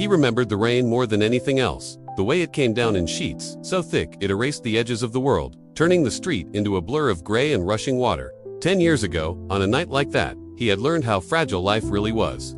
He remembered the rain more than anything else, the way it came down in sheets, so thick it erased the edges of the world, turning the street into a blur of gray and rushing water. 10 years ago, on a night like that, he had learned how fragile life really was.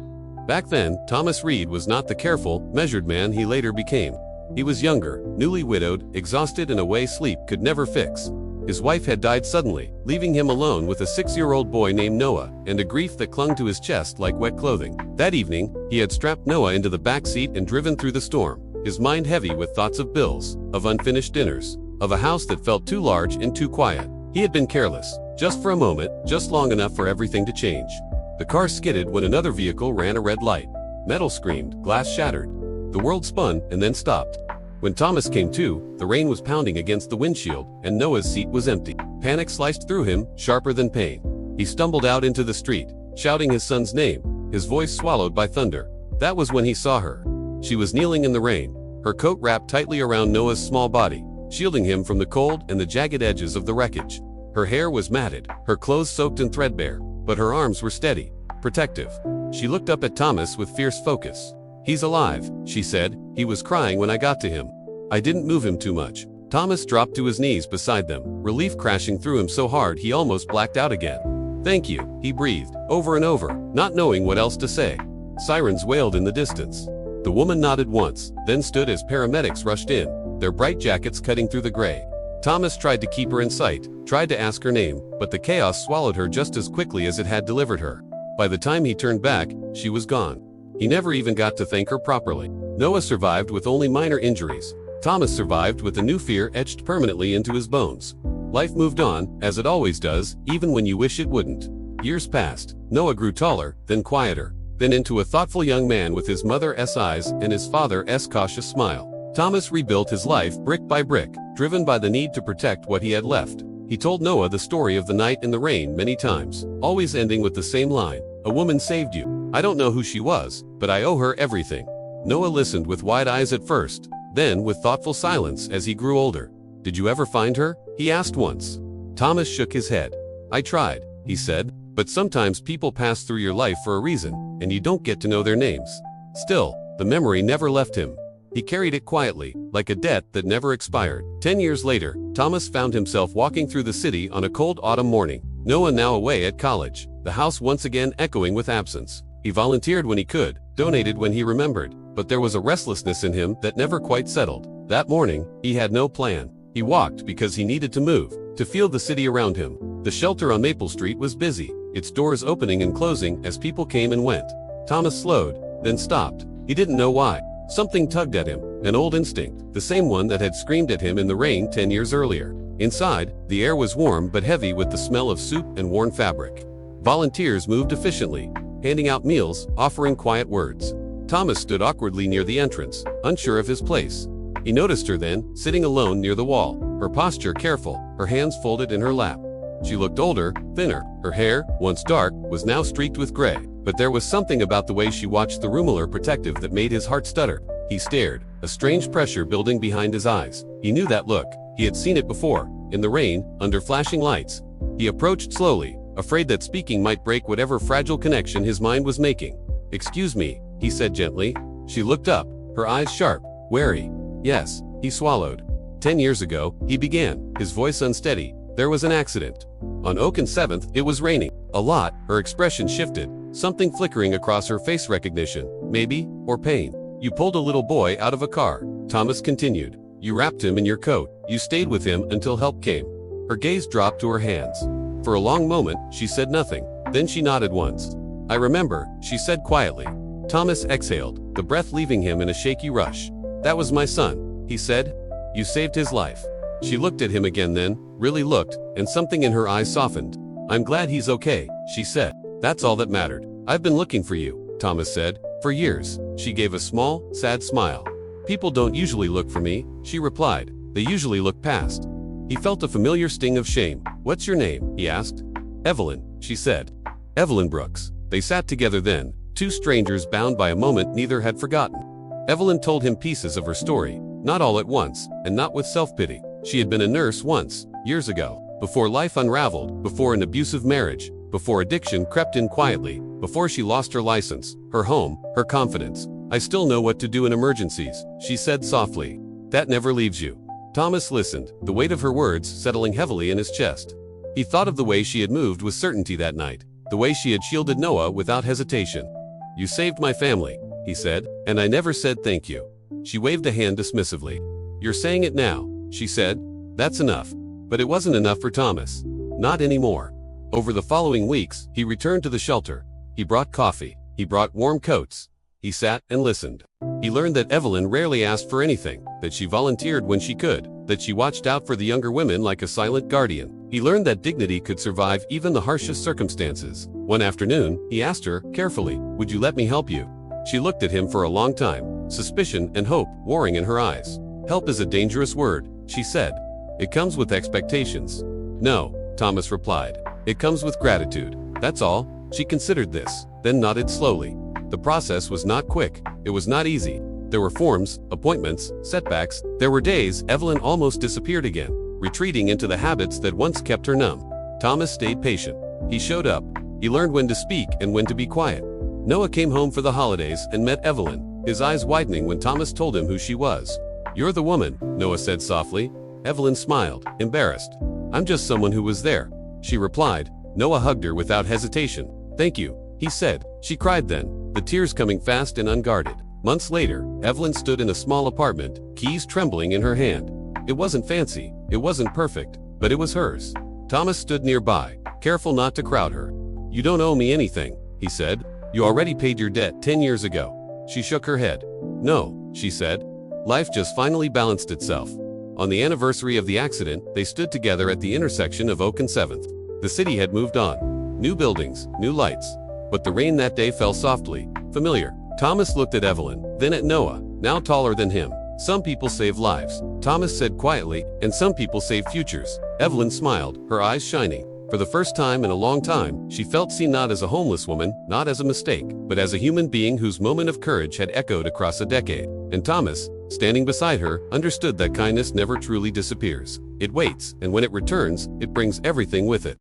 Back then, Thomas Reed was not the careful, measured man he later became. He was younger, newly widowed, exhausted in a way sleep could never fix. His wife had died suddenly, leaving him alone with a 6-year-old boy named Noah, and a grief that clung to his chest like wet clothing. That evening, he had strapped Noah into the back seat and driven through the storm, his mind heavy with thoughts of bills, of unfinished dinners, of a house that felt too large and too quiet. He had been careless, just for a moment, just long enough for everything to change. The car skidded when another vehicle ran a red light. Metal screamed, glass shattered. The world spun and then stopped. When Thomas came to, the rain was pounding against the windshield, and Noah's seat was empty. Panic sliced through him, sharper than pain. He stumbled out into the street, shouting his son's name, his voice swallowed by thunder. That was when he saw her. She was kneeling in the rain, her coat wrapped tightly around Noah's small body, shielding him from the cold and the jagged edges of the wreckage. Her hair was matted, her clothes soaked and threadbare, but her arms were steady, protective. She looked up at Thomas with fierce focus. "He's alive," she said. "He was crying when I got to him. I didn't move him too much." Thomas dropped to his knees beside them, relief crashing through him so hard he almost blacked out again. "Thank you," he breathed, over and over, not knowing what else to say. Sirens wailed in the distance. The woman nodded once, then stood as paramedics rushed in, their bright jackets cutting through the gray. Thomas tried to keep her in sight, tried to ask her name, but the chaos swallowed her just as quickly as it had delivered her. By the time he turned back, she was gone. He never even got to thank her properly. Noah survived with only minor injuries. Thomas survived with a new fear etched permanently into his bones. Life moved on, as it always does, even when you wish it wouldn't. Years passed. Noah grew taller, then quieter, then into a thoughtful young man with his mother's eyes and his father's cautious smile. Thomas rebuilt his life brick by brick, driven by the need to protect what he had left. He told Noah the story of the night in the rain many times, always ending with the same line, "A woman saved you. I don't know who she was, but I owe her everything." Noah listened with wide eyes at first, then with thoughtful silence as he grew older. "Did you ever find her?" he asked once. Thomas shook his head. "I tried," he said, "but sometimes people pass through your life for a reason, and you don't get to know their names." Still, the memory never left him. He carried it quietly, like a debt that never expired. 10 years later, Thomas found himself walking through the city on a cold autumn morning. Noah now away at college, the house once again echoing with absence. He volunteered when he could, donated when he remembered, but there was a restlessness in him that never quite settled. That morning, he had no plan. He walked because he needed to move, to feel the city around him. The shelter on Maple Street was busy, its doors opening and closing as people came and went. Thomas slowed, then stopped. He didn't know why. Something tugged at him, an old instinct, the same one that had screamed at him in the rain 10 years earlier. Inside, the air was warm but heavy with the smell of soup and worn fabric. Volunteers moved efficiently, handing out meals, offering quiet words. Thomas stood awkwardly near the entrance, unsure of his place. He noticed her then, sitting alone near the wall, her posture careful, her hands folded in her lap. She looked older, thinner. Her hair, once dark, was now streaked with gray. But there was something about the way she watched the room protective that made his heart stutter. He stared, a strange pressure building behind his eyes. He knew that look. He had seen it before, in the rain, under flashing lights. He approached slowly, afraid that speaking might break whatever fragile connection his mind was making. "Excuse me," he said gently. She looked up, her eyes sharp, wary. "Yes," he swallowed. 10 years ago, he began, his voice unsteady. "There was an accident. On Oak and 7th, it was raining. A lot." Her expression shifted, something flickering across her face, recognition, maybe, or pain. "You pulled a little boy out of a car," Thomas continued. "You wrapped him in your coat. You stayed with him until help came." Her gaze dropped to her hands. For a long moment, she said nothing. Then she nodded once. "I remember," she said quietly. Thomas exhaled, the breath leaving him in a shaky rush. "That was my son," he said. "You saved his life." She looked at him again then, really looked, and something in her eyes softened. "I'm glad he's okay," she said. "That's all that mattered." "I've been looking for you," Thomas said. "For years." She gave a small, sad smile. "People don't usually look for me," she replied. "They usually look past." He felt a familiar sting of shame. "What's your name?" he asked. "Evelyn," she said. Evelyn Brooks. They sat together then, two strangers bound by a moment neither had forgotten. Evelyn told him pieces of her story, not all at once, and not with self-pity. She had been a nurse once, years ago, before life unraveled, before an abusive marriage, before addiction crept in quietly, before she lost her license, her home, her confidence. I still know what to do in emergencies, she said softly. That never leaves you. Thomas listened, the weight of her words settling heavily in his chest. He thought of the way she had moved with certainty that night, the way she had shielded Noah without hesitation. You saved my family, he said, and I never said thank you. She waved a hand dismissively. You're saying it now, she said. That's enough. But it wasn't enough for Thomas. Not anymore. Over the following weeks, he returned to the shelter. He brought coffee. He brought warm coats. He sat and listened. He learned that Evelyn rarely asked for anything, that she volunteered when she could, that she watched out for the younger women like a silent guardian. He learned that dignity could survive even the harshest circumstances. One afternoon, he asked her, carefully, would you let me help you? She looked at him for a long time, suspicion and hope warring in her eyes. Help is a dangerous word, she said. It comes with expectations. No, Thomas replied. It comes with gratitude. That's all. She considered this, then nodded slowly. The process was not quick. It was not easy. There were forms, appointments, setbacks. There were days Evelyn almost disappeared again, retreating into the habits that once kept her numb. Thomas stayed patient. He showed up. He learned when to speak and when to be quiet. Noah came home for the holidays and met Evelyn, his eyes widening when Thomas told him who she was. You're the woman, Noah said softly. Evelyn smiled, embarrassed. I'm just someone who was there, she replied. Noah hugged her without hesitation. Thank you, he said. She cried then, the tears coming fast and unguarded. Months later, Evelyn stood in a small apartment, keys trembling in her hand. It wasn't fancy, it wasn't perfect, but it was hers. Thomas stood nearby, careful not to crowd her. You don't owe me anything, he said. You already paid your debt 10 years ago. She shook her head. No, she said. Life just finally balanced itself. On the anniversary of the accident, they stood together at the intersection of Oak and 7th. The city had moved on. New buildings, new lights. But the rain that day fell softly, familiar. Thomas looked at Evelyn, then at Noah, now taller than him. Some people save lives, Thomas said quietly, and some people save futures. Evelyn smiled, her eyes shining. For the first time in a long time, she felt seen not as a homeless woman, not as a mistake, but as a human being whose moment of courage had echoed across a decade. And Thomas, standing beside her, understood that kindness never truly disappears. It waits, and when it returns, it brings everything with it.